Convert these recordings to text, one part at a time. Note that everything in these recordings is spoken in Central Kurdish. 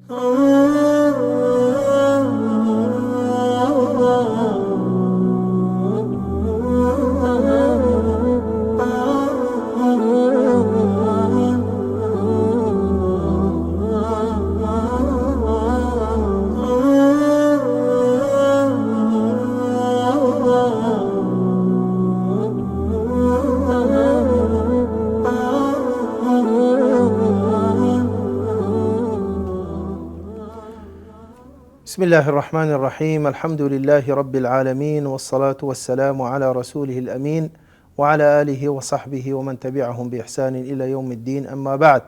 بسم الله الرحمن الرحيم. الحمد لله رب العالمين، والصلاة والسلام على رسوله الأمين وعلى آله وصحبه ومن تبعهم بإحسان إلى يوم الدين. أما بعد،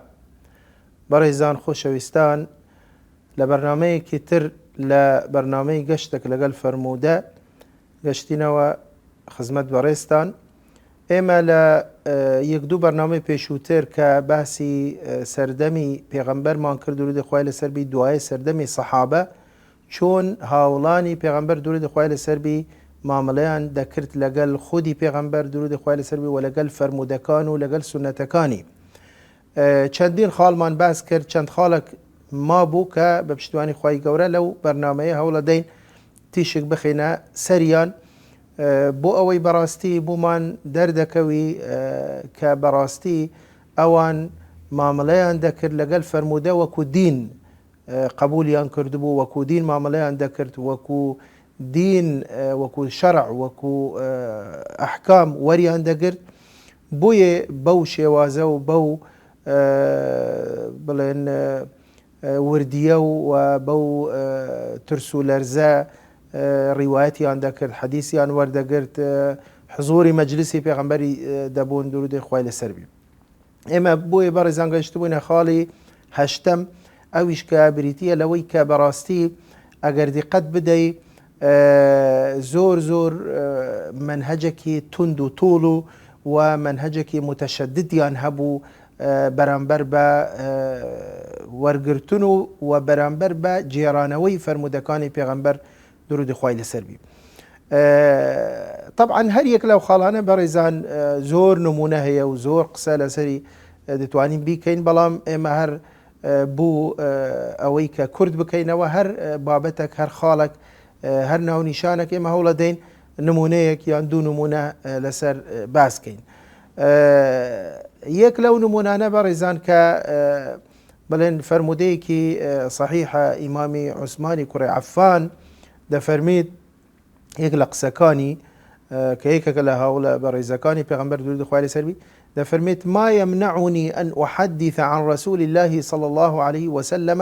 بەڕێزان خۆشەویستان، لە بەرنامەیەکی تر لە بەرنامەی گەشتێک لەگەڵ فەرموودە گەشتینەوە خزمەت بەڕێزتان. ئێمە لە یەک دوو بەرنامەی پێشووتر کە باسی سەردەمی پێغەمبەرمان کرد، درودی خوای لەسەر بی، دوایە سەردەمی سەحابە چۆن هاوڵانی پێغەمبەر درودی خوای لەسەر بی مامەڵەیان دەکرد لەگەڵ خودی پێغەمبەر درودی خوای لەسەر بی و لەگەڵ فەرموودەکان و لەگەڵ سونەتەکانی. چەندین خاڵمان باس کرد، چەند خاڵێک ما بوو کە بە پشتیوانی خوای گەورە لەو بەرنامەیە هەوڵە دەین تیشک بخینە سەریان بۆ ئەوەی بەڕاستی بوومان دەردەکەوی کە بەڕاستی ئەوان مامەڵەیان دەکرد لەگەڵ فەرموودە وەکو دین قبولیان کردبوو، وەکو دین مامەڵەیان دەکرد، وەکو دین، وەکو شەرع، وەکو ئەحکام وەریان دەگرت. بۆیە بەو شێوازە و بەو بڵێن وردیە و بەو ترس و لەرزە ڕیوایەتیان دەکرد، حەدیثیان وەردەگرت، حزوری مەجلیسی پێغەمبەری دەبوون درودی خوای لەسەر بی. ئێمە بۆیە بەڕێزان گەیشتبووینە خاڵی هەشتەم، ئەویش کە بریتیە لەوەی کە بەڕاستی ئەگەر دیقەت بدەی زۆر زۆر منهەجێکی تند و توڵ و منهەجێکی متەشەددیان هەبوو بەرامبەر بە وەرگرتن و بەرامبەر بە جێرانەوەی فەرموودەکانی پێغەمبەر درودی خوای لەسەر بی. طبعا هەر یەک لەو خاڵانە بەڕێزان زۆر نمونە هەیە و زۆر قسە لەسەری دەتوانین بیکەین، بەڵام ئێمە هەر بوو ئەوەی کە کورد بکەینەوە هەر بابەتێک، هەر خاڵێک، هەر ناونیشانێک ئێمە هەوڵە دەین نمونەیەک یان دوو نمونە لەسەر باسکەین. یەک لەو نمونانە بەڕێزان کە بڵێن فەرموودەیەکی صحیحە ئیمامی عوسمانی کوڕی عەفان دەفەرمێت یەک لە قسەکانی کە یەکێکە لە هاوڵە بەڕێزەکانی پێغەمبەر درودی خوای لەسەر بی دەفەرمێت: ما يمنعني أن أحدث عن رسول الله صلى الله عليه وسلم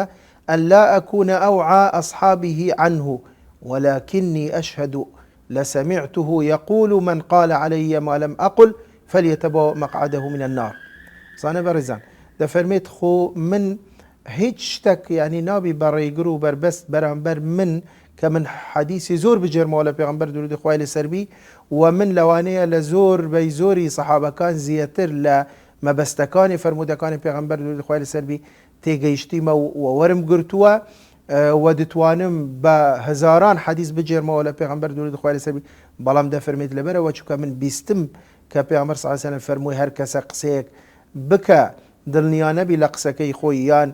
أن لا أكون أوعى أصحابه عنه ولكني أشهد لسمعته يقول من قال علي ما لم أقل فليتبوأ مقعده من النار. زانە بەڕێزان دەفەرمێت خۆ من هیچ شتێک یعنی نابی بەڕێگر و بەربەست بەرامبەر من کە من حەدیثی زۆر بجێرمەوە لە پێغەمبەر درودی خوای لەسەر بی و من لەوانەیە لە زۆر بەی زۆری سەحابەکان زیاتر لە مەبەستەکانی فەرموودەکانی پێغەمبەر درودی خوای لەسەر بی تێگەیشتیمە و وەرم گرتووە و دەتوانم بە هەزاران حەدیث بجێرمەوە لە پێغەمبەر درودی خوای لەسەر بی، بەڵام دەفەرمێت لەبەرەوە چونکە من بیستم کە پێغەمبەر صلی الله علیه و سلم فەرمووی هەر کەسە قسەیەک بکە دڵنیا نەبی لە قسەکەی خۆی یان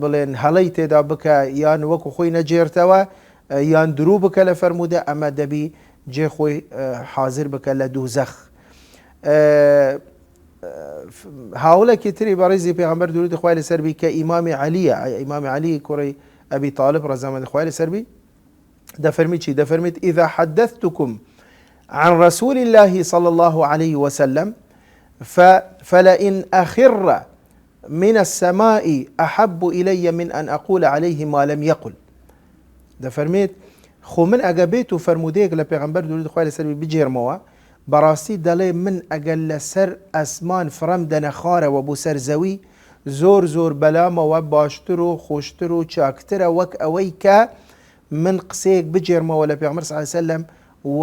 بڵێن هەڵەی تێدا بکە یان وەکو خۆی نەجێرتەوە یان درو بکە لە فەرموودە، ئەمە دەبی جێ خۆی حازر بکە لە دووزەخ. هاوڵێکی تری بەڕێزی پێغەمبەر درودی خوای لەسەر بی کە ئیمامی عەلیە، ئیمامی عەلی کوڕی ئەبی طالب ڕەزامەندی خوای لەسەر بی دەفەرمێت چی؟ دەفەرمێت: إذا حدثتكم عن رسول الله صلى الله عليه وسلم فلئن أخر من السماء أحب إلي من أن أقول عليه ما لم يقل. دەفەرمێت خۆ من ئەگە بێت و فەرموودەیەک لە پێغەمبەر درودی خوای لەسەر بی بجێرمەوە، بەڕاستی دەڵێ من ئەگەر لەسەر ئەسمان فرەم دەنەخارەوە بۆ سەر زەوی زۆر زۆر بەلامەوە باشتر و خۆشتر و چاکترە وەک ئەوەی کە من قسەیەک بجێرمەوە لە پێغەمبەر صلی الله علیه وسلم و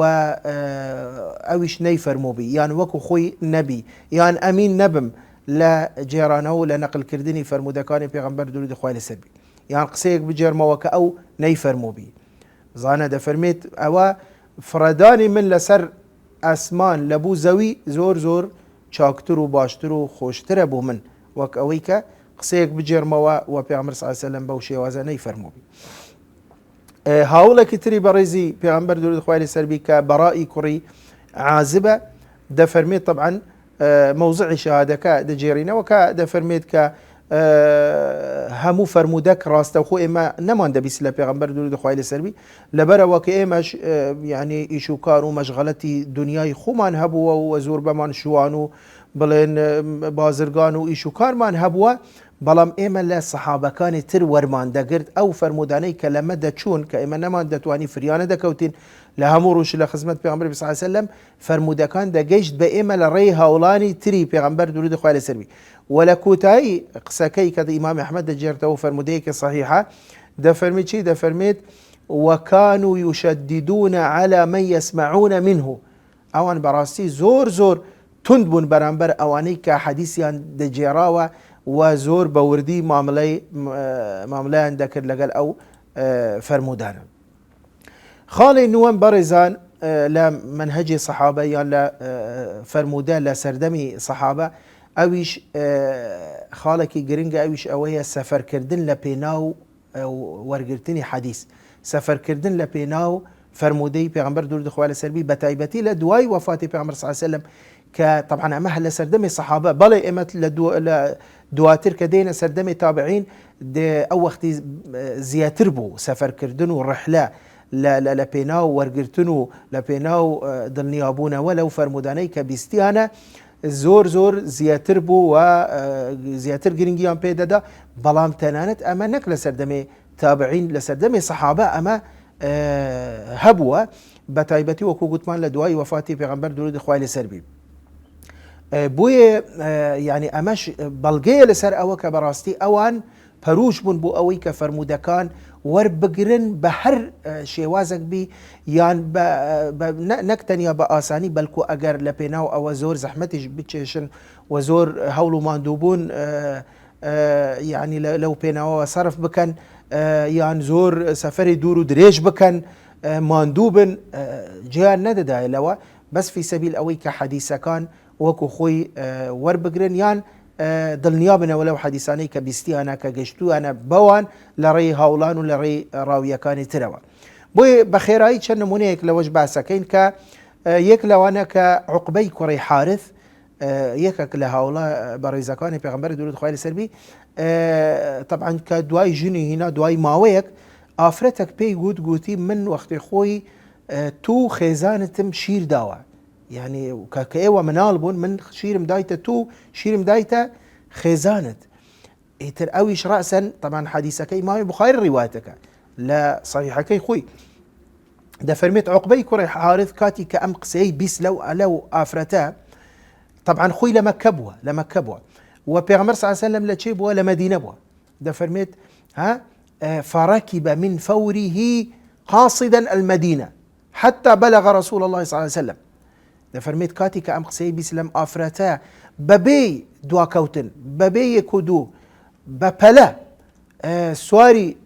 ئەویش نەیفەرمووبی یان وەکو خۆی نەبی یان ئەمین نەبم لە جێرانەوە لە نەقلکردنی فەرموودەکانی پێغەمبەر درودی خوای لەسەر بی، یان قسەیەک بجێرمەوە کە ئەو نەیفەرمووبی. زانە دەفەرمێت ئەوە فرەدانی من لەسەر ئەسمان لە بوو زەوی زۆر زۆر چاکتر و باشتر و خۆشترە بۆ من وەک ئەوەی کە قسەیەک بجێرمەوە و پێغەمبەر صلی الله علیه وسلم بەو شێوازە نەیفەرمووی. هاوڵێکی تری بەڕێزی پێغەمبەر درود خوای لەسەر بی کە بەڕائی کوڕی عازبە دەفەرمێت طبعا مەوزعی شەهادەکە دەجێڕینەوە کە دەفەرمێت کە هەموو فەرمودەک ڕاستە خۆ ئێمە نەمان دەبیست لە پێغەمبەر درود خوای لەسەر بی لەبەرەوە کە ئێمەش یعنی ئیش و کار و مەشغەڵەتی دنیای خۆمان هەبووە و زۆر بەمان شوان و بڵێن بازرگان و ئیش و کارمان هەبووە، بەڵام ئێمە لە سەحابەکانی تر وەرمان دەگرت ئەو فەرمودانەی کە لەمە دەچوون کە ئێمە نەمان دەتوانی فریانە دەکەوتین لە هەموو ڕۆژ لە خزمەت پێغەمبەر صلی الله علیه وسلم فەرمودەکان دەگەیشت بە ئێمە لە ڕێی هاوڵانی تری پێغەمبەر درود خوای لەسەر بی. و لە کۆتایی قسەکەی کە ئیمام ئەحمەد دەجێڕێتەوە فەرمودەیەکی صحیحە دەفەرمێت چی؟ دەفەرمێت وكانوا يشددون على من يسمعون منه، ئەوان بەڕاستی زۆر زۆر تند بوون بەرامبەر ئەوانەی کە حەدیثیان دەجێڕاوە و زۆر بە وردی ماملەیان دەکرد لەگەڵ ئەو فەرمودانە. خاڵی نوەم بەڕێزان لە منهەجی سەحابە یان لە فەرمودە لە سەردەمی سەحابە ئەویش خاڵێکی گرنگە، ئەویش ئەوەیە سەفەرکردن لە پێناو وەرگرتنی حەدیث، سەفەرکردن لە پێناو فەرمودەی پێغەمبەر درود خوای لەسەر بی بە تایبەتی لە دوای وەفاتی پێغەمبەر صلی الله علیه وسلم کە طبعا ئەمە لە سەردەمی سەحابە، بەڵێ ئێمە لە دواتر کە دێنە سەردەمی تابعین ئەو وەختی زیاتر بوو سەفەرکردن و ڕحلە لە پێناو وەرگرتن و لە پێناو دڵنیابوونەوە لەو فەرمودانەی کە بیستیانە زۆر زۆر زیاتر بوو و زیاتر گرنگیان پێدەدا، بەڵام تەنانەت ئەمە نەک لە سەردەمی تابعین، لە سەردەمی سەحابە ئەمە هەبووە بە تایبەتی وەکو گوتمان لە دوای وەفاتی پێغەمبەر درود خوای لەسەر بی. بۆیە یعنی ئەمەش بەڵگەیە لەسەر ئەوە کە بەڕاستی ئەوان پەروش بوون بۆ ئەوەی کە فەرمودەکان وەربگرن بە هەر شێوازێک بی یان نەک تەنیا بە ئاسانی بەلکو ئەگەر لە پێناو ئەوە زۆر زەحمەتیش بچێشن و زۆر هەوڵ و ماندووبوون یعنی لەو پێناوەوە سەرف بکەن یان زۆر سەفەری دوور و درێژ بکەن ماندوو بن جیان نەدەدایە بەس فی سەبیل ئەوەی کە حەدیثەکان وەکو خۆی وەربگرن یان دڵنیا بنەوە لەو حەدیثانەی کە بیستیانە کە گەشتووانە بەوان لە ڕێی هاوڵان و لە ڕێی ڕاویەکانی ترەوە. بۆیە بە خێرایی چەند نمونەیەک لەوەش باسەکەین کە یەک لەوانە کە عوقبەی کوڕی حارث یەکێک لە هاوڵە بەڕێزەکانی پێغەمبەر درود خوای لەسەر بی طبعا کە دوای ژنی هینا دوای ماوەیەک ئافرەتێک پێی گوتی من وەختی خۆی تو خێزانتم شیر داوە، یعنی کە ئێوە مناڵ بوون من شیرم دایتە تو شیرم دایتە خێزانت. ئیتر ئەویش ڕەسەن طبعا حەدیثەکەی ئیمامی بوخاری ڕیوایەتەکە لە صحیحەکەی خۆی دەفەرمێت عوقبەی کوڕی حارث کاتی کە ئەم قسەی بیست لەو ئافرەتە طبعا خۆی لە مەککە بووە و پێغەمبەر صلی الله علیه وسلم لە چێ بووە؟ لە مەدینە بووە. دەفەرمێت فركب من فوره قاصدا المدينة حتى بلغ رسول الله صلى الله عليه وسلم. دەفەرمێت کاتی کە ئەم قسەی بیست لەم ئافرەتە بەبێ دواکەوتن بەبێ یەک و دوو بە پەلە سواری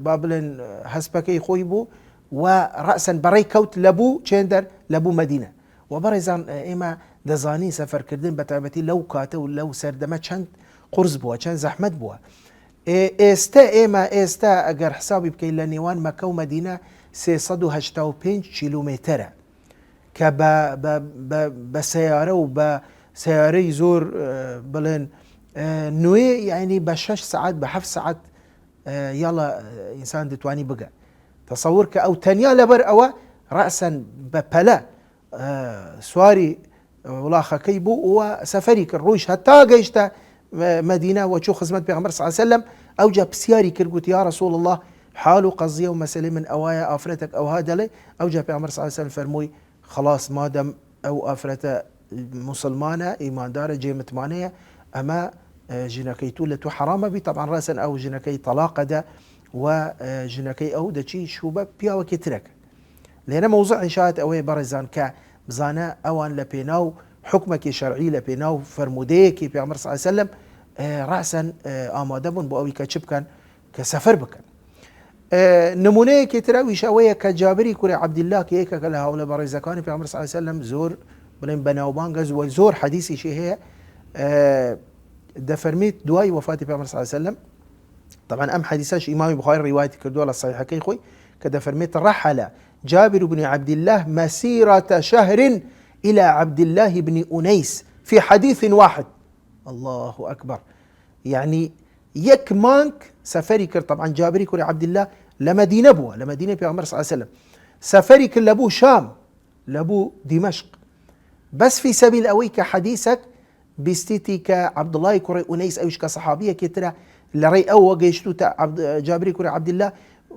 با بڵێن هەسپەکەی خۆی بوو و ڕەسەن بەڕێی کەوت لەبوو چێندەر لەبوو مەدینە. و بەڕێزان ئێمە دەزانی سەفەرکردن بە تایبەتی لەو کاتە و لەو سەردەمە چەند قورس بووە، چەند زەحمەت بووە. ئێستا ئەگەر حسابی بکەین لە نێوان مەکە و مەدینە 385 کیلومترە کە بە سیارە و بە سیارەی زۆر بڵێن نوێ یعنی بە 6 سعات بە 7 سعات یاڵە ئینسان دەتوانی بگە. تەسەور کە ئەو تەنیا لەبەر ئەوە ڕەسەن بە پەلە سواری وڵاخەکەی بوو و سەفەری کرد ڕوویش هەتا گەیشتە مدینە و چوو خزمەت پێغەمبەر صلی الله علیه وسلم ئەوجا پرسیاری کرد گوتی یا رسول الله حال و قەزیە و مەسەلەی من ئەوایە ئافرەتێک ئەوها دەڵێ ئەوجا پێغەمبەر صلی الله علیه وسلم فەرمووی خلاص مادەم ئەو ئافرەتە مسلمانە ئیماندارە جێمتمانەیە ئەمە ژنەکەی تو لە تو حرامە بی طبعا ڕەسەن ئەو ژنەکەی تەلاقەدە و ژنەکەی ئەو دەچی شوبە پیاوەکی ترەکە. لێنە مەوزوعی شایەت ئەوەیە بەڕێزان کە بزانە ئەوان لە پێناو حکمێکی شەرعی لە پێناو فەرمودەیەکی پێغەمبەر صلی الله علیه وسلم ڕەسەن ئامادە بوون بۆ ئەوی کە چ بکەن کە سەفەر بکەن. نمونەیەکی تراویش ئەوەیە کە جابری کوڕی عەبدیلا کە یەکێکە لە هاوڵە بەڕێزەکانی پێغەمبەر صلی الله علیه وسلم زۆر بڵێن بەناوبانگە و زۆر حەدیثیشی هەیە دفرميت دواي وفاة پیغمبر صلى الله عليه وسلم. طبعا ام حديثاش امام بخاري رواية كردوها للصحيحة كي خوي كده فرميت رحل جابر بن عبد الله مسيرة شهر إلى عبد الله بن أنيس في حديث واحد. الله أكبر. يعني يك مانك سفري كر طبعا جابري كر عبد الله لمدينة بوا لمدينة پیغمبر صلى الله عليه وسلم سفري كر لبو شام لبو دمشق بس في سبيل أويك حديثك بستيتي كعبد الله كر أنيس أوش كصحابية كترة لري أو وجيشتو جابري كر عبد الله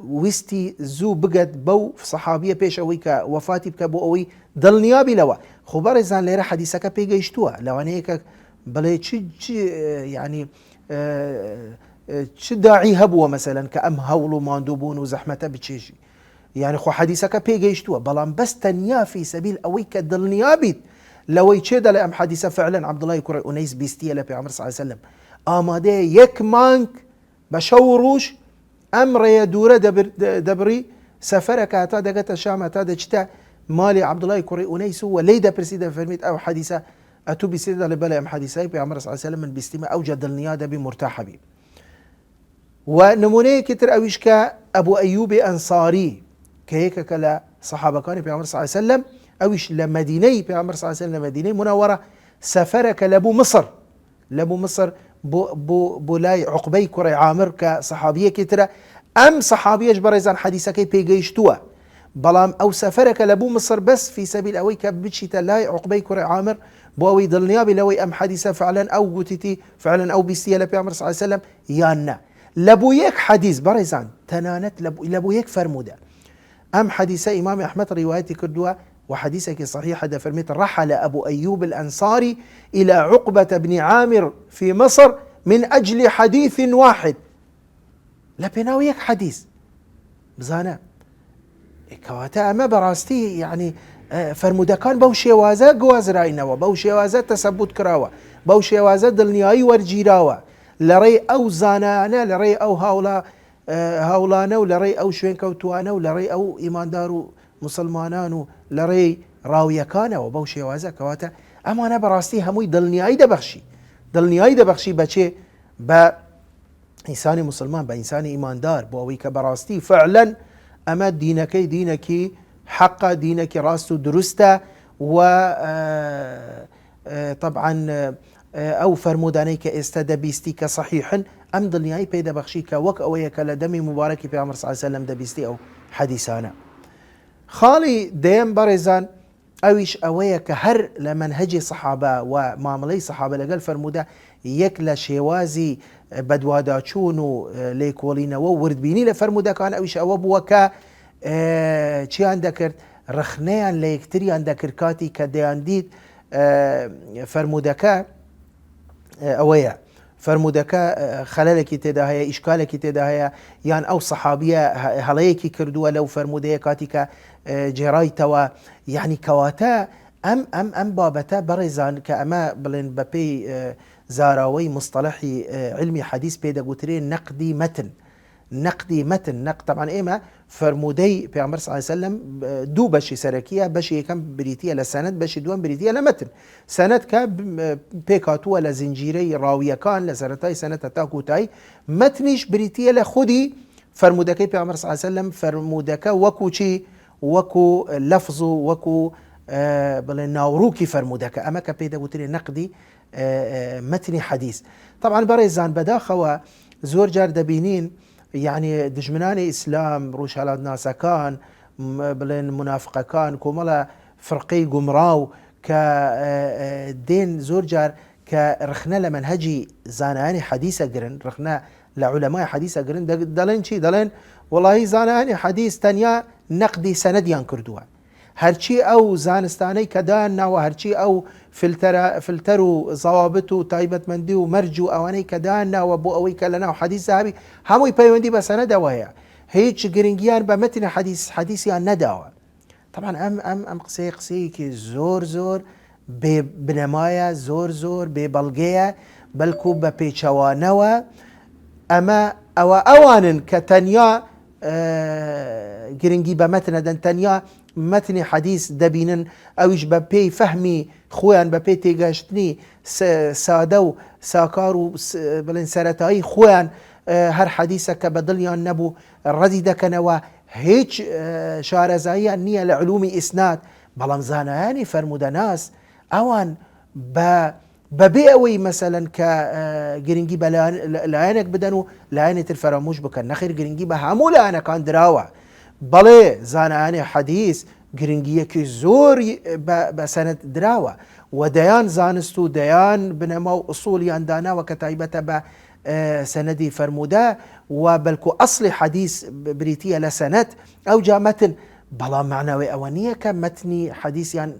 ويستي زو بقد بو صحابية بيش أويك وفاتي بكبو أوي دل نيابي لوا خبر زان ليرا حديثك بيجيشتوها لو أنا هيك بلي يعني داعي هبوه مثلا كأم هولو ماندوبون وزحمته بتشيشي يعني خو حديثك بيجيشتوها بلان بس تنيا في سبيل أويك دل نيابي لو يتشد لأم حديثة فعلا عبد الله يكره أنيس بيستيه لبيعمر صلى الله عليه وسلم آماده يك مانك بشوروش امر يدور دبري سفرك اتا دقت شام اتا دجتا مالي عبد الله كوري انيس وليدا برسيدا فرميت او حديثه اتو بسيدا لبلا ام حديثه بيعمر صلى الله عليه وسلم من باستماع اوجد النياده بمرتاح بي ونمونه كتر اويشكا ابو ايوب انصاري كهيك كلا صحابه كان بيعمر صلى الله عليه وسلم اويش لمدينه بيعمر صلى الله عليه وسلم مدينه منوره سفرك لابو مصر بولاي عقبي كري عامر كصحابية كترة أم صحابية بريزان حديثك بيجيشتوا بلام أو سفرك لبو مصر بس في سبيل أوي كبتشي تلاي عقبي كري عامر بوي ضلنيابي لوي أم حديثة فعلا أو قتتي فعلا أو بيستيا لبي عمر صلى الله عليه وسلم يانا لبو يك حديث بريزان تنانت لبو يك فرمودة أم حديثة إمام أحمد روايتي كردوا وحديثك صحيح هذا فرميت رحل أبو أيوب الأنصاري إلى عقبة بن عامر في مصر من أجل حديث واحد لبناويك حديث بزانا كواتا أما براستي يعني فرمودكان بو شێوازە گوازراینەوە بەو شێوازە تەسەبوت کراوە بەو شێوازە دڵنیایی وەرگیراوە لەڕێی ئەو زانانە لەڕێی ئەو هاوڵانە و لەڕێی ئەو شوێنکەوتوانە و لەڕێی ئەو ئیماندار و مسلمانان و لەڕێی ڕاویەکانەوە بەو شێوازە کەواتە ئەمانە بەڕاستی هەمووی دڵنیایی دەبەخشی بەچێ بە ئینسانی مسلمان بە ئینسانی ئیماندار بۆ ئەوەی کە بەڕاستی فعلەن ئەمە دینەکەی دینێکی حقا دینێکی ڕاست و دروستە و طبعا ئەو فەرمودانەی کە ئێستا دەبیستی کە صحیحن ئەم دڵنیایی پێ دەبەخشی کە وەک ئەوەیە کە لە دەمی مبارەکی پێغەمبەر صلی الله علیه و سلم دەبیستی ئەو حەدیثانە. خاڵی دێم بەڕێزان ئەویش ئەوەیە کە هەر لە منهەجی سەحابە و مامەڵەی سەحابە لەگەڵ فەرموودە یەک لە شێوازی بەدواداچوون و لێکۆڵینەوە و وردبینی لە فەرموودەکان ئەویش ئەوە بووە کە چیان دەکرد ڕخنەیان لە یەکتریان دەکرد کاتی کە دەیان دیت فەرموودەکە ئەوەیە فەرموودەکە خەلەلێکی تێدا هەیە ئیشکالێکی تێدا هەیە یان ئەو سەحابیە هەڵەیەکی کردووە لەو فەرموودەیە کاتی کە جێڕایتەوە یعنی کەواتە ئەم بابەتە بەڕێزان کە ئەمە بڵێن بەپێی زاراوەی مستەڵەحی علمی حەدیث پێدەگوترێ نەقدی مەتن نەقد طبعا ئێمە فەرموودەی پێغەمبەر صلی الله علیه و سلم دوو بەشی سەرەکیە بەشی یەکەم بریتیە لە سەنەد بەشی دووەم بریتیە لە مەتن سەنەد کە پێکهاتووە لە زنجیرەی ڕاویەکان لە سەرەتای سەنەد هەتا کۆتایی مەتنیش بریتیە لە خودی فەرموودەکەی پێغەمبەر صلی الله علیه و سلم فەرموودەکە وەکو چی وەکو لەفظ و وەکو بڵێن ناوڕووکی فەرموودەکە ئەمە کە پێدەگوترێ نەقدی مەتنی حەدیث. طبعا بەڕێزان بەداخەوە زۆر جار دەبینین يعني دژمنانی ئیسلام ڕووشەڵات ناسەکان بڵێن منافقەکان کۆمەڵە فرقەی گومڕاو کە دێن زۆر جار کە ڕخنە لە منهەجی زانایانی حەدیثە گرن ڕخنە لە عولەمای حەدیثە گرن دەڵێن چی دەڵێن وەڵاهی زانایانی حەدیث تەنیا نەقدی سەنەدیان کردووە هەرچی ئەو زانستانەی کە داناوە هەرچی ئەو فلتەر و زەوابط و تایبەتمەندی و مەرج و ئەوانەی کە داناوە بۆ ئەوەی کە لەناو حەدیث هەبی هەمووی پەیوەندی بە سەنەدەوەیە هیچ گرنگیان بە مەتنی حەدیثیان نەداوە. طبعا ئەم قسەیەکی زۆر بێ بنەمایە زۆر بێ بەڵگەیە بەلکو بە پێچەوانەوە ئەوە ئەوانن کە تەنیا گرنگی بە مەتنە دەن تەنیا مەتنی حەدیث دەبینن ئەویش بە پێی فەهمی خۆیان بە پێی تێگەشتنی سادە و ساکار و بڵێن سەرەتایی خۆیان هەر حەدیثە کە بە دڵیان نەبوو ڕەدی دەکەنەوە، هیچ شارەزاییان نییە لە علومی ئیسناد. بەڵام زانایانی فەرمودەناس ئەوان بەبێ ئەوەی مەسەلەن کە گرنگی بە لایەنێک بدەن و لایەنێتر فەرامۆش بکەن، نەخیر گرنگی بە هەموو لایەنەکان دراوە. بەڵێ زانایانی حەدیث گرنگیەکی زۆر بە سەنەد دراوە و دەیان زانست و دەیان بنەما و ئوسوڵیان داناوە کە تایبەتە بە سەنەدی فەرموودە و بەلکو ئەسڵی حەدیث بریتیە لە سەنەد ئەو جا مەتن. بەڵام معناوی ئەوە نییە کە مەتنی حەدیثیان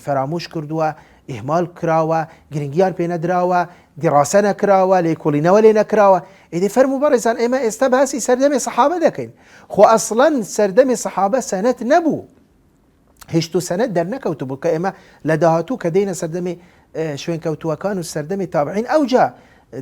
فەرامۆش کردووە، ئیهمال کراوە، گرنگیان پێ نەدراوە، دیڕاسە نەکراوە، لێکۆڵینەوە لێ نەکراوە. ئیدی فەرموو بەڕێزان ئێمە ئێستا باسی سەردەمی سەحابە دەکەین. خۆ ئەسڵەن سەردەمی سەحابە سەنەد نەبوو، هیچ و سەنەد دەرنەکەوت بوو کە ئێمە لە داهاتوو کە دەینە سەردەمی شوێنکەوتووەکان و سەردەمی تابعین ئەوجا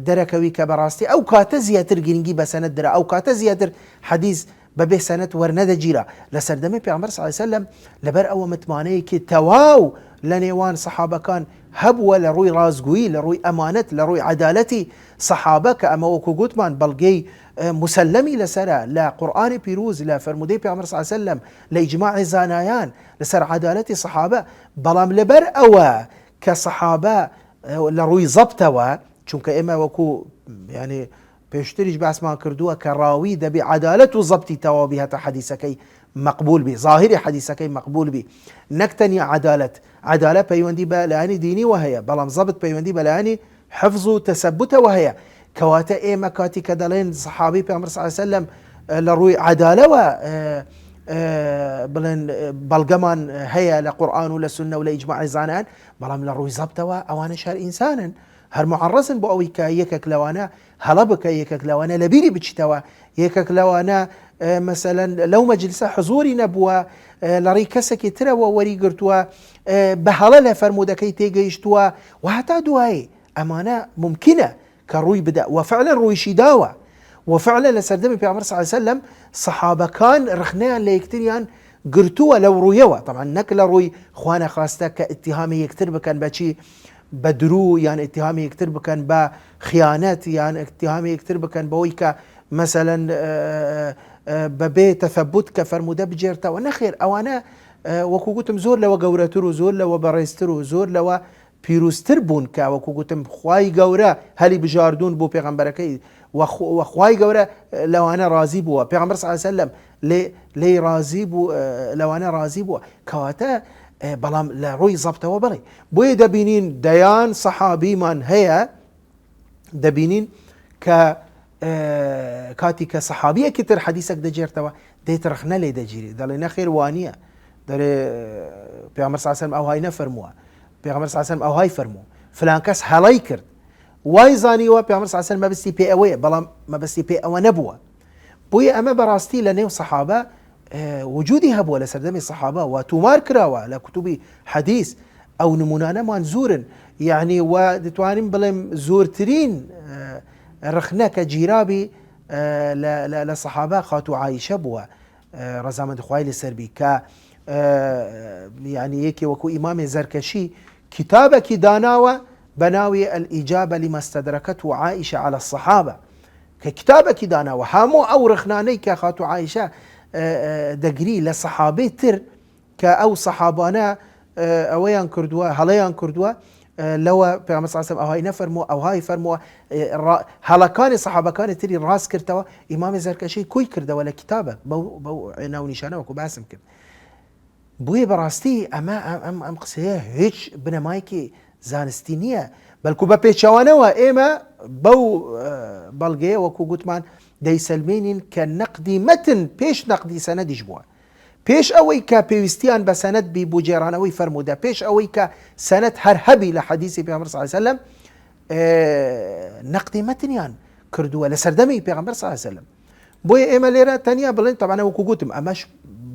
دەرەکەوی کە بەڕاستی ئەو کاتە زیاتر گرنگی بە سەنەد درا، ئەو کاتە زیاتر حەدیث بەبێ سەنەد وەرنەدەگیرا. لە سەردەمی پێغەمبەر صلی الله علیه وسلم لەبەر ئەوە متمانەیەکی تەواو لە نێوان سەحابەکان هەبووە لە ڕووی ڕازگویی، لە ڕووی ئەمانەت، لە ڕووی عەدالەتی سەحابە کە ئەمە وەکو گوتمان بەڵگەی مسلمی لەسەرە لە قورئانی پیرۆز، لە فەرمودەی پێغەمبەر صلی الله علیه وسلم، لە ئیجماعی زانایان لەسەر عەدالەتی سەحابە. بەڵام لەبەر ئەوە کە سەحابە لە ڕووی زەبتەوە، چونکە ئێمە وەکو ینی پێشتریش باسمان کردووە کە ڕاوی دەبی عەدالەت و زەبتی تەواوی هەتا حەدیثەکەی مەقبول بی، ظاهری حەدیثەکەی مەقبول بی، نەک تەنیا عەدالەت پەیوەندی بە لایەنی دینیوە هەیە، بەڵام زەبت پەیوەندی بە لایەنی حفظ و تەسەبوتەوە هەیە. کەواتە ئێمە کاتی کە دەڵێن سەحابی پێغەمبەر صلی الله علیه وسلم لە ڕووی عەدالەوە بڵێن بەڵگەمان هەیە لە قورئان و لە سونە و لە ئیجماعی زانایان، بەڵام لە ڕووی زەبتەوە ئەوانەش هەر ئینسانن، هەر معەڕەزن بۆ ئەوەی کە یەکێک لەوانە هەڵە بکە، یەکێک لەوانە لەبیری بچیتەوە، یەکێک لەوانە مەسەلەن لەو مەجلیسە حزوری نەبووە، لە ڕێی کەسێکی ترەوە وەریگرتووە، بە هەڵە لە فەرمودەکەی تێگەیشتووە و هەتا دوایی ئەمانە ممکنە کە ڕووی بدە و فعلا ڕوویشی داوە و فعلا لە سەردەمی پێغەمبەر صلی الله علیه وسلم سەحابەکان ڕخنەیان لە یەکتریان گرتووە لەو ڕوویەوە، طبعا نەک لە ڕووی خوا نەخواستە کە ئیتیهامی یەکتر بکەن بەچی بە درو یان ئیتیهامی یەکتر بکەن بە خیانەت یان ئیتیهامی یەکتر بکەن بەوەی کە مەسەلەن بەبێ تەثەبوت کە فەرمودە بجێرتەوە. نەخێر، ئەوانە وەکو گوتم زۆر لەوە گەورەتر و زۆر لەوە بەڕێزتر و زۆر لەوە پیرۆزتر بوون کە وەکو گوتم خوای گەورە هەلی بژاردوون بۆ پێغەمبەرەکەی و خوای گەورە لەوانە ڕازی بووە، پێغەمبەر صلی الله علیه وسلم لێ ڕازی بوو، لەوانە ڕازی بووە. کەواتە بەڵام لە ڕووی زەبتەوە بڵێ بۆیە دەبینین دەیان سەحابیمان هەیە، دەبینین کە کاتی کە سەحابیەکی تر حەدیثێک دەجێرتەوە دەیت ڕخنە لێ دەگیری، دەڵێ نەخێر وانە، دەڵێ پێغەمبەر صلی الله علیه وسلم ئەوهای نەفەرمووە، پێغەمبەر صلی الله علیه وسلم ئەوهای فەرموو، فلان کەس هەڵەی کرد، وای زانیوە پێغەمبەر صلی الله علیه وسلم مەبەستی پێ ئەوەیە، بەڵام مەبەستی پێ ئەوە نەبووە. بۆیە ئەمە بەڕاستی لە نێو سەحابە وجودی هەبووە لە سەردەمی سەحابە و تومار کراوە لە کوتوبی حەدیث. ئەو نمونانەمان زورن، یعنی و دەتوانین بڵێم زۆرترین ڕخنە کە جیرابی لە سەحابە خاتو عایشە بووە ڕەزامەندی خوای لەسەر بی، کە یعنی یەکی وەکو ئیمامی زەرکەشی کتابێکی داناوە بەناوی الئیجابە لما استدرکته عائشة على الصحابة، کە کتابێکی داناوە هەموو ئەو ڕخنانەی کە خاتو عایشە دەگری لە سەحابەی تر کە ئەو سەحابانە ئەوەیان کردووە، هەڵەیان کردووە، لەوە پێغەمبەر صلی الله علیه وسلم ئەوهای نەفەرمووە، ئەوهای فەرمووە، هەڵەکانی سەحابەکانی تری ڕاست کردەوە. ئیمامی زەرکەشی کوی کردەوە لە کتابە بەو ناو نیشانە وەکو باسم کرد. بۆیە بەڕاستی ئەم قسەیە هیچ بنەمایەکی زانستی نییە، بەلکو بە پێچەوانەوە ئێمە بەو بەڵگەیە وەکو گوتمان دەیسەلمێنین کە نەقدی مەتن پێش نەقدی سەنەدیش بووە، پێش ئەوەی کە پێویستیان بە سەنەد بی بۆ جێرانەوەی فەرموودە، پێش ئەوەی کە سەنەد هەر هەبی لە حەدیثی پێغەمبەر صلی الله علیه وسلم نەقدی مەتنیان کردووە لە سەردەمی پێغەمبەر صلی الله علیه وسلم. بۆیە ئێمە لێرە تەنیا بڵێن تەبەنە وەکو گوتم ئەمەش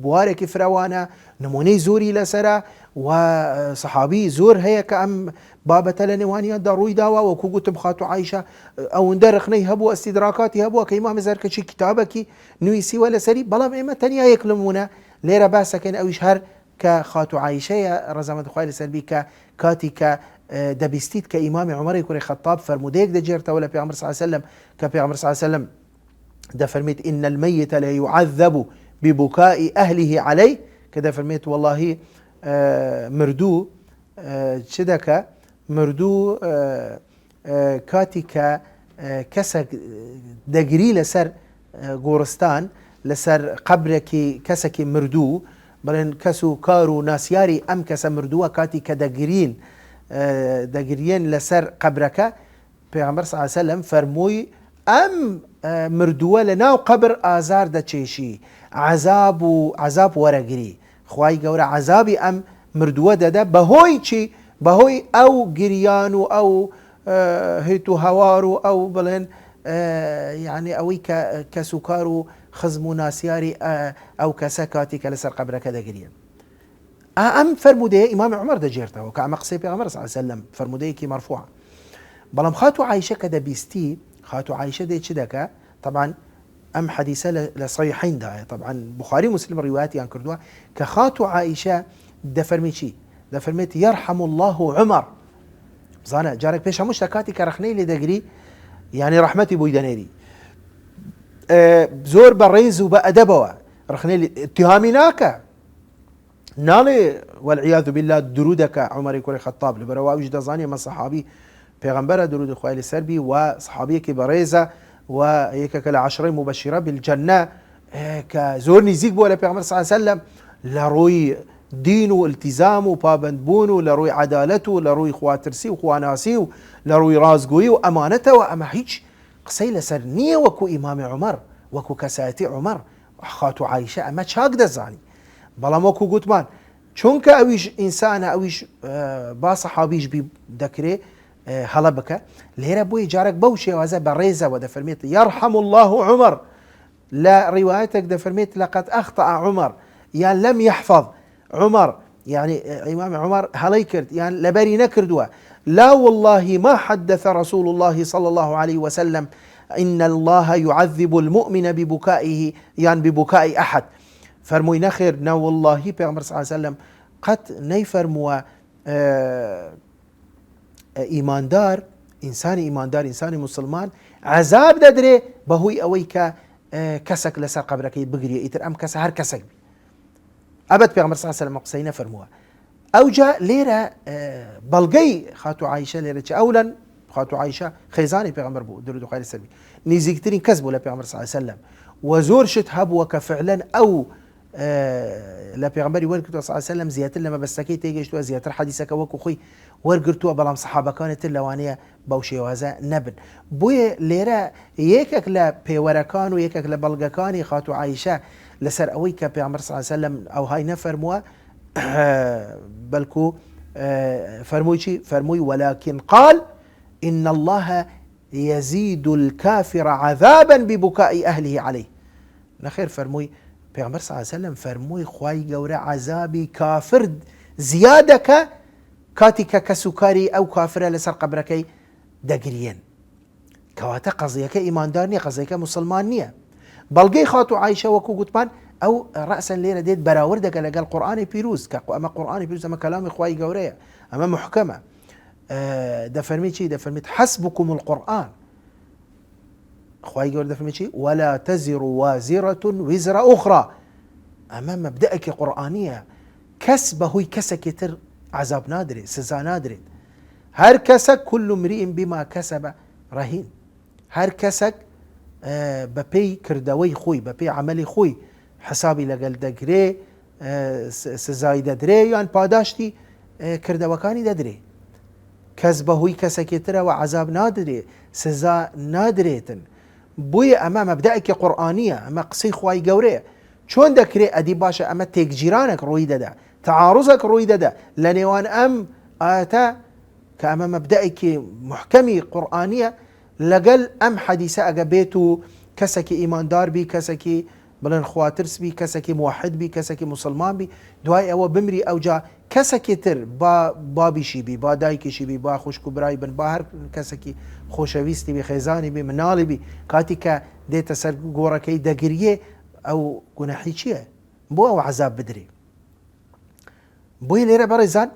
بوارێکی فراوانە، نمونەی زۆری لەسەرە و سەحابی زۆر هەیە کە ئەم بابەتە لە نێوانیاندا ڕووی داوە، وەکو گوتم خاتو عایشە ئەوەندە ڕخنەی هەبووە، ئەستیدراکاتی هەبووە کە ئیمامی زەرکەشی کتابێکی نوویسیوە لەسەری. بەڵام ئێمە تەنیا یەک نمونە لێرە باسەکەین، ئەویش هەر کە خاتو عایشەیە ڕەزامەتی خوای لەسەر بی کە کاتی کە دەبیستیت کە ئیمامی عومەری کوڕی خەتاب فەرمودەیەک دەجێرتەوە لە پێغەمبەر صلی الله علیه وسلم کە پێغەمبەر صلی الله علیه وسلم دەفەرمێت إن الميت ليعذب ببكاء أهله عليه کە دەفەرمێت والله مردوو چ دەکە مردوو کاتی کە کەسێک دەگری لەسەر گۆڕستان لەسەر قەبرێکی کەسێکی مردوو بڵێن کەس و کار و ناسیاری ئەم کەسە مردووە کاتی کە دەگرین لەسەر قەبرەکە پێغەمبەر صلی الله علیه وسلم فەرمووی ئەم مردووە لە ناو قەبر ئازار دەچێشی عەزاب وەرەگری خوای گەورە عەزابی ئەم مردووە دەدە بەهۆی چی بەهۆی ئەو گریان و ئەو هیت و هەوار و ئەو بڵێن یعنی ئەوەی کە کەس و کار و خزم و ناسیاری ئەو کەسە کاتی کە لەسەر قەبرەکە دەگرین. ئەم فەرمودەیە ئیمامی عومەر دەجێرتەوە کە ئەمە قسەی پێغەمبەر صلی الله علیه وسلم فەرمودەیەکی مەرفوعە. بەڵام خاتو عایشە کە دەبیستی خاتو عایشە دێ چ دەکە؟ طبعا ئەم حەدیسە لە صحیحیندایە طبعا بخاری مسلم ڕیوایەتیان کردووە کە خاتو عایشە دەفەرمی چی؟ دەفەرمێت یەرحەم الله عومەر. بزانە جارێک پێش هەموو شتە کاتی کە ڕەخنەی لێ دەگری یعنی ڕەحمەتی بۆی دەنێری زۆر بە ڕێز و بە ئەدەبەوە ڕەخنەی اتهامی ناکە ناڵێ والعیاذ بالله درودەکە عومەری کوڕی خەتاب لەبەرەوە ئەویش دەزانێ ئەمە سەحابی پێغەمبەرە درودی خوای لەسەر بی و سەحابیەکی بەڕێزە و یەکێکە لە عەشرەی مبەشیرە بالجەنە کە زۆر نزیک بووە لە پێغەمبەر صلی الله علیه وسلم لە ڕووی دین و التیزام و پابندبوون و لە ڕووی عەدالەت و لە ڕووی خواترسی و خواناسی و لە ڕووی ڕازگۆیی و ئەمانەتەوە ئەمە هیچ قسەی لەسەر نییە وەکو ئیمامی عومەر وەکو کەسایەتی عومەر خاتو عایشە ئەمە چاک دەزانی بەڵام وەکو گوتمان چونکە ئەویش ئینسانە ئەویش با سەحابیش بی دەکرێ هەڵە بکە لێرە بۆی جارێک بەو شێوازە بە ڕێزەوە دەفەرمێت یەرحەم الله عومەر لە ڕیوایەتێک دەفەرمێت لەقەد ئەخطأ عومەر یان لەم یحفەظ عمر يعني إمام عمر هلي كرد يعني لبري نكردوا لا والله ما حدث رسول الله صلى الله عليه وسلم إن الله يعذب المؤمن ببكائه يعني ببكاء أحد فرموي نخير نا والله بيغمبر صلى الله عليه وسلم قد نيفرموا إيمان دار إنساني مسلمان عذاب ددري بهوي أويك كسك لسر قبرك بقري إتر أم كس هر كسك ئەبەت پێغەمبەر صلی الله علیه وسلم قسەی نەفەرمووە ئەوجا لێرە بەڵگەی خاتو عایشە لێرە چ ئەولەن خاتو عایشە خێزانی پێغەمبەر بوو درود و خوای لەسەر بی نزیکترین کەس بوو لە پێغەمبەر صلی الله علیه وسلم و زۆر شت هەبووە کە فعلەن ئەو لە پێغەمبەری وەرگرتووە صلی الله علیه وسلم زیاتر لە مەبەستەکەی تێگەیشتووە زیاتر حەدیسەکە وەکو خۆی وەرگرتووە بەڵام سەحابەکانی تر لەوانەیە بەو شێوازە نەبن بۆیە لێرە یەکێک لە پێوەرەکان و یەکێک لە بەڵگەکانی خاتو عایشە لسر أوي كبيعمر صلى الله عليه وسلم أو هاي نفرموا بلكو فرموي ولكن قال إن الله يزيد الكافر عذابا ببكاء أهله عليه نخير فرموي بيعمر صلى الله عليه وسلم فرموي خواي جورا عذابي كافر زيادة كاتك كسكاري أو كافر لسر قبركي دقريين كواتا قضيك إيمان دارني قضيك مسلمانية بەڵگەی خاتو عایشە وەکو گوتمان ئەو ڕەسەن لێرە دێت بەراوردەکە لەگەڵ قورئانی پیرۆز کە ئەمە قورئانی پیرۆز ئەمە کەلامی خوای گەورەیە ئەمە محکەمە دەفەرمی چی دەفەرمیت حەسبکم القورئان خوای گەورە دەفەرمی چی ولا تزر وازرة وزر أخرى ئەمە مەبدەئێکی قورئانیە کەس بەهۆی کەسێکی تر عەزاب نادرێت سزا نادرێت هەر کەسێک كل امرئ بما كسب رهين هەر کەسێک بەپێی کردەوەی خۆی بەپێی عملی خۆی حسابی لەگەڵ دەگرێ سزای دەدرێ یان پاداشتی کردەوەکانی دەدرێ کەس بەهۆی کەسێکی ترەوە عەزاب نادرێ سزا نادرێتن بۆیە ئەمە مەبدەئێکی قورئانیە ئەمە قسەی خوای گەورەیە چۆن دەکرێت ئەدی باشە ئەمە تێکگیرانێک ڕووی دەدا تعارضێک ڕووی دەدا لە نێوان ئەم ئاەتە کە ئەمە مەبدەئێکی محکەمی قورئانیە لەگەڵ ئەم حەدیسە ئەگە بێت و کەسێکی ئیماندار بی کەسێکی بڵێن خواترس بی کەسێکی موحد بی کەسێکی مسلمان بی دوای ئەوە بمری ئەوجا کەسێکی تر با بابیشی بی با دایکیشی بی با خوشک و برای بن با هەر کەسێکی خۆشەویستی بی خێزانی بی مناڵی بی کاتی کە دێتە سەر گۆڕەکەی دەگریێ ئەو گوناحی چییە بۆ ئەو عەزاب بدرێ بوی لێرە بەڕێزان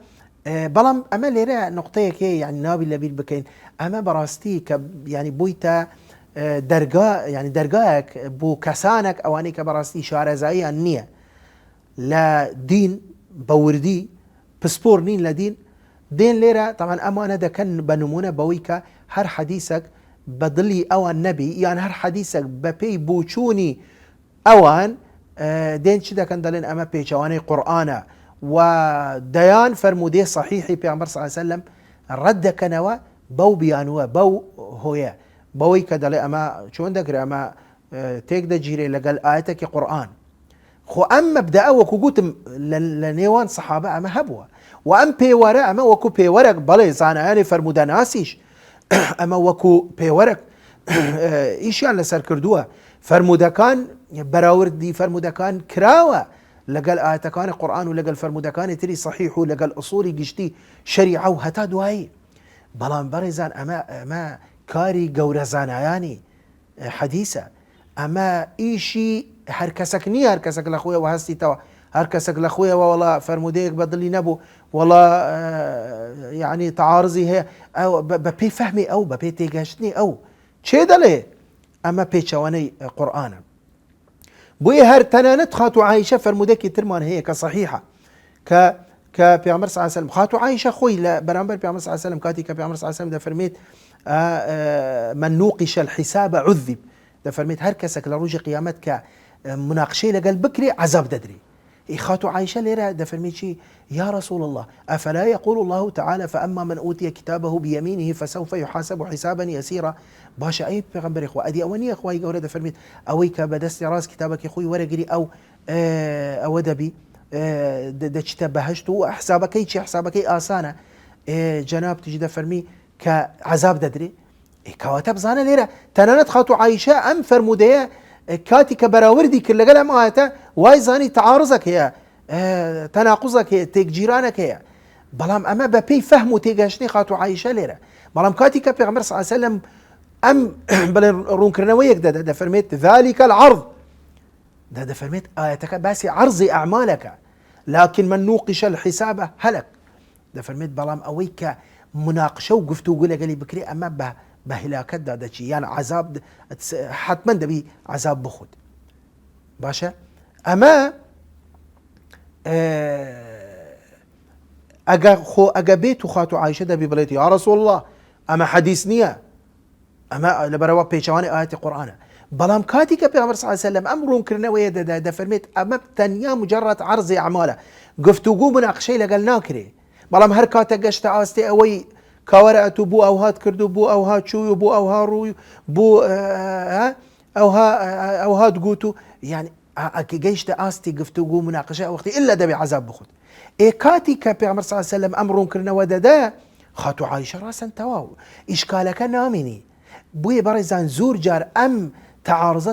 بەڵام ئەمە لێرە نقطەیەک هەیە یعنی ناوی لەبیر بکەین ئەمە بەڕاستی کە ینی بوویتە دەرگا ینی دەرگایەک بۆ کەسانێک ئەوانەی کە بەڕاستی شارەزاییان نییە لە دین بە وردی پسپۆر نین لە دین دێن لێرە تاوان ئەمانە دەکەن بە نمونە بەوەی کە هەر حەدیسێک بە دڵی ئەوان نەبی یان هەر حەدیسێک بە پێی بوچوونی ئەوان دێن چی دەکەن دەڵێن ئەمە پێچەوانەی قورئانە و دەیان فەرمودەی صحیحی پێغەمبەر صلی الله علیه وسلم ڕەت دەکەنەوە بەو بیانوە بەو هۆیە بەوەی کە دەڵێ ئەمە چۆن دەکرێت ئەمە تێک دەگیرێ لەگەڵ ئاەتێکی قورئان خۆ ئەم مەبدەئە وەکو گوتم لە نێوان سەحابە ئەمە هەبووە و ئەم پێوەرە ئەمە وەکو پێوەرەك بەڵێ زانایانی فەرمودە ناسیش ئەمە وەکو پێوەرەك ئیشیان لەسەر کردووە فەرمودەکان بەراوردی فەرمودەکان کراوە لەگەڵ ئاەتەکانی قورئان و لەگەڵ فەرمودەکانی تری صحیح و لەگەڵ ئوسوڵی گشتی شەریعە و هەتا دوایی بەڵام بەڕێزان ئەمە کاری گەورە زانایانی حەدیسە ئەمە ئیشی هەر کەسێک نییە هەر کەسێک لە خۆیەوە هەستیتەوە هەر کەسێک لە خۆیەوە وەڵا فەرمودەیەک بەدڵی نەبوو وەڵا یعنی تەعارضی هەیە بە پێی فەهمی ئەو بە پێی تێگەشتنی ئەو چێ دەڵێ ئەمە پێچەوانەی قورئانە بۆیە هەر تەنانەت خاتو عایشە فەرمودەیەکی ترمان هەیە کە صحیحە کە پێغەمبەر صلی الله علیه وسلم خاتو عایشە خۆی لە بەرامبەر پێغەمبەر صلی الله علیه وسلم کاتی کە پێغەمبەر صلی الله علیه وسلم دەفەرمێت من نوقش الحساب عذب دەفەرمێت هەر کەسێک لە ڕۆژی قیامەت کە مناقشەی لەگەڵ بکرێ عەذاب دەدرێ خاتو عایشە لێرە دەفەرمێت چی یا رسول الله أفلا يقول الله تعالى فأما من أوتي كتابه بيمينه فسوف يحاسب حسابا يسيرا باشە ئەی پێغەمبەری خوا ئەدی ئەوە نییە خوای گەورە دەفەرمێت ئەوەی کە بەدەستی ڕاست کتابەکەی خۆی وەرەگری ئەوە دەبی دەچتە بەهەشت و حسابەکەی چی حسابەکەی ئاسانە جەناب تیژ دەفەرمی کە عەذاب دەدرێ کەواتە بزانە لێرە تەنانەت خاتو عایشە ئەم فەرمودەیە کاتی کە بەراوردی کرد لەگەڵ ئەم ئاەتە وای زانی تەعارضێک هەیە تەناقوزێک هەیە تێکگیرانێک هەیە بەڵام ئەمە بە پێی فەهم و تێگەشتنی خاتو عایشە لێرە بەڵام کاتی کە پێغەمبەر صلی الله علیه وسلم ئەم بڵێن ڕوونکردنەوەیەک دەفەرمێت ذلك العرض دەفەرمێت ئاەتەکە باسی عەرضی ئەعمالەکە لكن من نوقش الحساب هەلك دەفەرمێت بەڵام ئەوەی کە مناقشە و گفتوگو لەگەڵی بکرێ ئەمە بە هلاکەتدا دەچی یان عەذاب حتمما دەبی عەذاب بخوت باشە ئەمە ئەگە بێت و خاتو عایشە دەبی بڵێت یا رسول الله ئەمە حەدیث نییە ئەمە لەبەرەوە پێچەوانی ئاەتی قورئانە بەڵام کاتی کە پێغەمبەر صلی الله علیه وسلم ئەم ڕوونکردنەوەیە دەفەرمێت ئەمە تەنیا مجرد عەرضی ئەعمالە گفتوگو مناقشەی لەگەڵ ناکرێ بەڵام هەر کاتە گەشتە ئاستێ ئەوەی کاوەرە ئەتوو بوو ئەو هات کردو بوو ئەو هات چووی و بوو ئەو ها ڕووی بوو ئەو هات گوت و یعنی گەیشتە ئاستی گفتوگو مناقشە ئەو وەختی ئللا دەبێ عەذاب بخوت کاتی کە پێغەمبەر صلی الله علیه وسلم ئەم ڕوونکردنەوە دەدا خاتو عایشە ڕاستەن تەواو ئیشکالەکە نامینی بویە بەڕێزان زۆر جار ئەم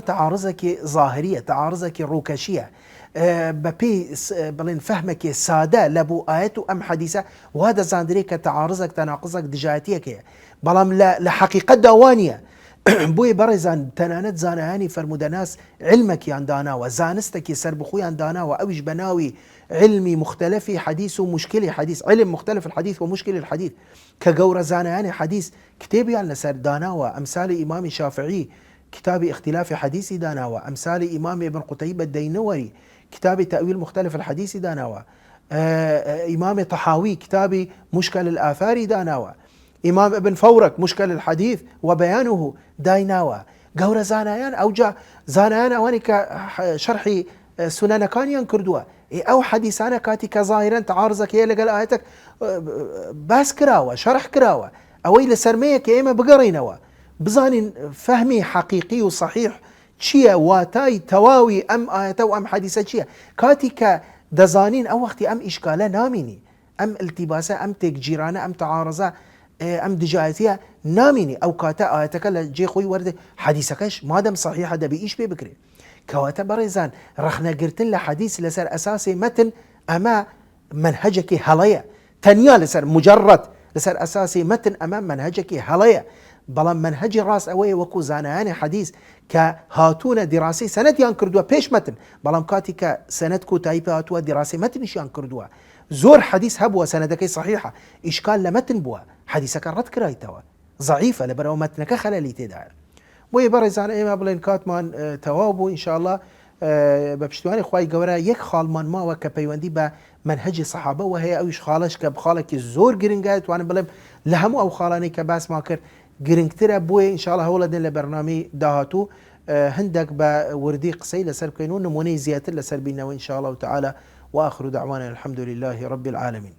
تعارضێکی ظاهریە تعارضێکی ڕووکەشیە بە پێی بڵێن فەهمێکی سادە لە بۆ ئاەت و ئەم حەدیسە وا دەزاندرێ کە تعارضێک تەناقضێک دژایەتیەک هەیە بەڵام لە حەقیقەتدا وانە بۆیە بەڕێزان تەنانەت زانایانی فەرمودەناس علمێکیان داناوە زانستێکی سەربخۆیان داناوە ئەویش بە ناوی علمی مختلفی حدیث و مشکلی حدیث علم مختلف الحديث ومشكل الحديث كجورة زانيان حديث كتابي على سر داناوة أمثال إمام الشافعي كتاب اختلاف حديث داناوة أمثال إمام ابن قتيبة الدينوري كتاب تأويل مختلف الحديث داناوة إمام طحاوي كتاب مشكل الآثار داناوة إمام ابن فورك مشكل الحديث وبيانه دايناوة جورة زانيان أو جا زانيان أوانك شرحي سنن كانيان كردوا أو حديثانا كاتي كظاهرا تعارضك هي لقال آياتك باس كراوة شرح كراوة أو إلى سرميك إما بقرينوا بزانين فهمي حقيقي وصحيح تشيا واتاي تواوي أم آياتا وأم حديثة تشيا كاتي كدزانين أو وقتي أم إشكالة ناميني أم التباسة أم تكجيرانة أم تعارضة أم دجايتية ناميني أو كاتا آياتك لجي خوي ورد حديثكش مادام صحيحة دبي إيش بكري كواتا بريزان رخنا قرتن لحديث لسر أساسي متن أما منهجك هلية تنيا لسر مجرد لسر أساسي متن أمام منهجك هلية بەڵام منهجی ڕاست ئەوەیە وەکو زانایانی حەدیث کە هاتوونە دیراسی سەنەدیان کردووە پێش مەتن، بەڵام کاتی کە سەنەد کۆتایی پێ هاتووە دیراسی مەتنیشیان کردووە. زۆر حەدیث هەبووە سەنەدەکەی صحیحە، ئیشکال لە مەتن بووە، حەدیثەکە ڕەت کرایتەوە، ضعیفە لەبەرەوە مەتنەکە خەلەلی تێدایە. بۆیە بەڕێزان ئێمە بڵێن کاتمان تەواو بوو ئینشاءالله بە پشتیوانی خوای گەورە یەک خاڵمان ماوە کە پەیوەندی بە منهجی سەحابەوە هەیە، ئەویش خاڵش کە خاڵێکی زۆر گرنگە، توانم بڵێم لە هەموو ئەو خاڵانەی کە باسمان کرد گرنگترە. بۆیە ئینشاءالله هەوڵە دێن لە بەرنامەی داهاتوو هەندێک بە وردی قسەی لەسەر بکەین و نمونەی زیاتر لەسەر بینەوە ئینشاءالله تعالى. وآخر دعوانا الحمد لله رب العالمين.